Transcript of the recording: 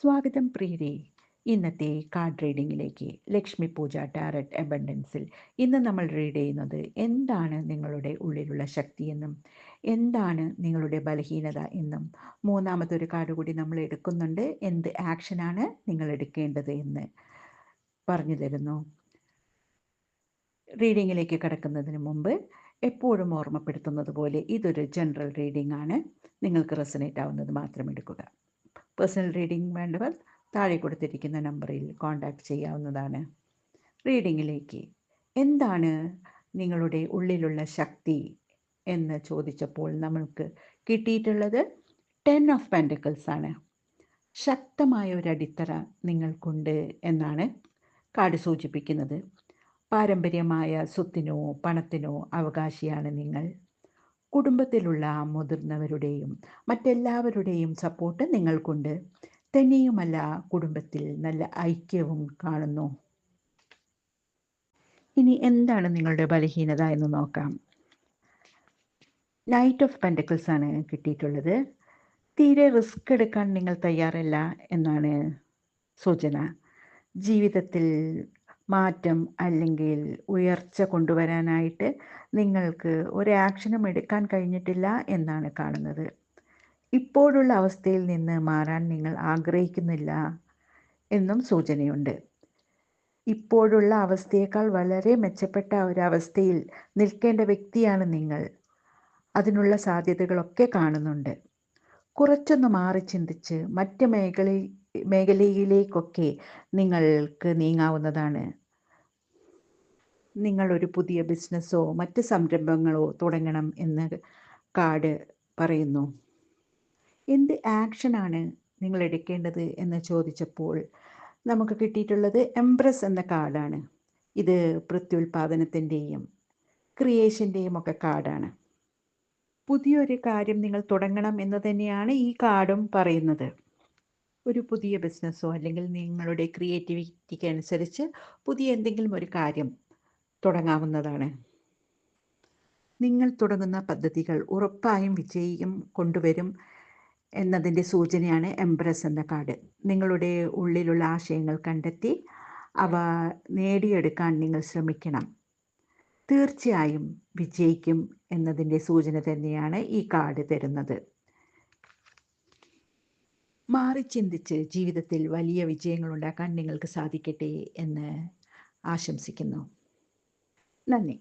സ്വാഗതം പ്രിയരെ. ഇന്നത്തെ കാർഡ് റീഡിങ്ങിലേക്ക് ലക്ഷ്മി പൂജ ടാരറ്റ് അബണ്ടൻസിൽ ഇന്ന് നമ്മൾ റീഡ് ചെയ്യുന്നത് എന്താണ് നിങ്ങളുടെ ഉള്ളിലുള്ള ശക്തിയെന്നും എന്താണ് നിങ്ങളുടെ ബലഹീനത എന്നും മൂന്നാമതൊരു കാർഡ് കൂടി നമ്മൾ എടുക്കുന്നുണ്ട്. എന്ത് ആക്ഷനാണ് നിങ്ങൾ എടുക്കേണ്ടത് എന്ന് പറഞ്ഞു തരുന്നു. റീഡിങ്ങിലേക്ക് കടക്കുന്നതിന് മുമ്പ് എപ്പോഴും ഓർമ്മപ്പെടുത്തുന്നത് പോലെ ഇതൊരു ജനറൽ റീഡിംഗ് ആണ്. നിങ്ങൾക്ക് റെസനേറ്റ് ആവുന്നത് മാത്രം എടുക്കുക. പേഴ്സണൽ റീഡിംഗ് വേണ്ടവർ താഴെ കൊടുത്തിരിക്കുന്ന നമ്പറിൽ കോൺടാക്റ്റ് ചെയ്യാവുന്നതാണ്. റീഡിങ്ങിലേക്ക് എന്താണ് നിങ്ങളുടെ ഉള്ളിലുള്ള ശക്തി എന്ന് ചോദിച്ചപ്പോൾ നമ്മൾക്ക് കിട്ടിയിട്ടുള്ളത് 10 ഓഫ് പെൻറ്റക്കിൾസ് ആണ്. ശക്തമായ ഒരു അടിത്തറ നിങ്ങൾക്കുണ്ട് എന്നാണ് കാർഡ് സൂചിപ്പിക്കുന്നത്. പാരമ്പര്യമായ സ്വത്തിനോ പണത്തിനോ അവകാശിയാണ് നിങ്ങൾ. കുടുംബത്തിലുള്ള മുതിർന്നവരുടെയും മറ്റെല്ലാവരുടെയും സപ്പോർട്ട് നിങ്ങൾക്കുണ്ട്. തന്നെയുമല്ല, കുടുംബത്തിൽ നല്ല ഐക്യവും കാണുന്നു. ഇനി എന്താണ് നിങ്ങളുടെ ബലഹീനത എന്ന് നോക്കാം. നൈറ്റ് ഓഫ് പെൻറ്റക്കിൾസ് ആണ് കിട്ടിയിട്ടുള്ളത്. തീരെ റിസ്ക് എടുക്കാൻ നിങ്ങൾ തയ്യാറല്ല എന്നാണ് സൂചന. ജീവിതത്തിൽ മാറ്റം അല്ലെങ്കിൽ ഉയർച്ച കൊണ്ടുവരാനായിട്ട് നിങ്ങൾക്ക് ഒരു ആക്ഷനും എടുക്കാൻ കഴിഞ്ഞിട്ടില്ല എന്നാണ് കാണുന്നത്. ഇപ്പോഴുള്ള അവസ്ഥയിൽ നിന്ന് മാറാൻ നിങ്ങൾ ആഗ്രഹിക്കുന്നില്ല എന്നും സൂചനയുണ്ട്. ഇപ്പോഴുള്ള അവസ്ഥയേക്കാൾ വളരെ മെച്ചപ്പെട്ട ഒരവസ്ഥയിൽ നിൽക്കേണ്ട വ്യക്തിയാണ് നിങ്ങൾ. അതിനുള്ള സാധ്യതകളൊക്കെ കാണുന്നുണ്ട്. കുറച്ചൊന്ന് മാറി ചിന്തിച്ച് മറ്റ് മേഖലയിലേക്കൊക്കെ നിങ്ങൾക്ക് നീങ്ങാവുന്നതാണ്. നിങ്ങളൊരു പുതിയ ബിസിനസ്സോ മറ്റ് സംരംഭങ്ങളോ തുടങ്ങണം എന്ന് കാർഡ് പറയുന്നു. എന്ത് ആക്ഷനാണ് നിങ്ങൾ എടുക്കേണ്ടത് എന്ന് ചോദിച്ചപ്പോൾ നമുക്ക് കിട്ടിയിട്ടുള്ളത് എംപ്രസ് എന്ന കാർഡാണ്. ഇത് പ്രത്യുൽപാദനത്തിൻ്റെയും ക്രിയേഷൻ്റെയും ഒക്കെ കാർഡാണ്. പുതിയൊരു കാര്യം നിങ്ങൾ തുടങ്ങണം എന്ന് തന്നെയാണ് ഈ കാർഡും പറയുന്നത്. ഒരു പുതിയ ബിസിനസ്സോ അല്ലെങ്കിൽ നിങ്ങളുടെ ക്രിയേറ്റിവിറ്റിക്ക് അനുസരിച്ച് പുതിയ എന്തെങ്കിലും ഒരു കാര്യം തുടങ്ങാവുന്നതാണ്. നിങ്ങൾ തുടങ്ങുന്ന പദ്ധതികൾ ഉറപ്പായും വിജയം കൊണ്ടുവരും എന്നതിൻ്റെ സൂചനയാണ് എംപ്രസ് എന്ന കാർഡ്. നിങ്ങളുടെ ഉള്ളിലുള്ള ആശയങ്ങൾ കണ്ടെത്തി അവ നേടിയെടുക്കാൻ നിങ്ങൾ ശ്രമിക്കണം. തീർച്ചയായും വിജയിക്കും എന്നതിൻ്റെ സൂചന തന്നെയാണ് ഈ കാർഡ് തരുന്നത്. മാറി ചിന്തിച്ച് ജീവിതത്തിൽ വലിയ വിജയങ്ങൾ ഉണ്ടാക്കാൻ നിങ്ങൾക്ക് സാധിക്കട്ടെ എന്ന് ആശംസിക്കുന്നു. നന്ദി.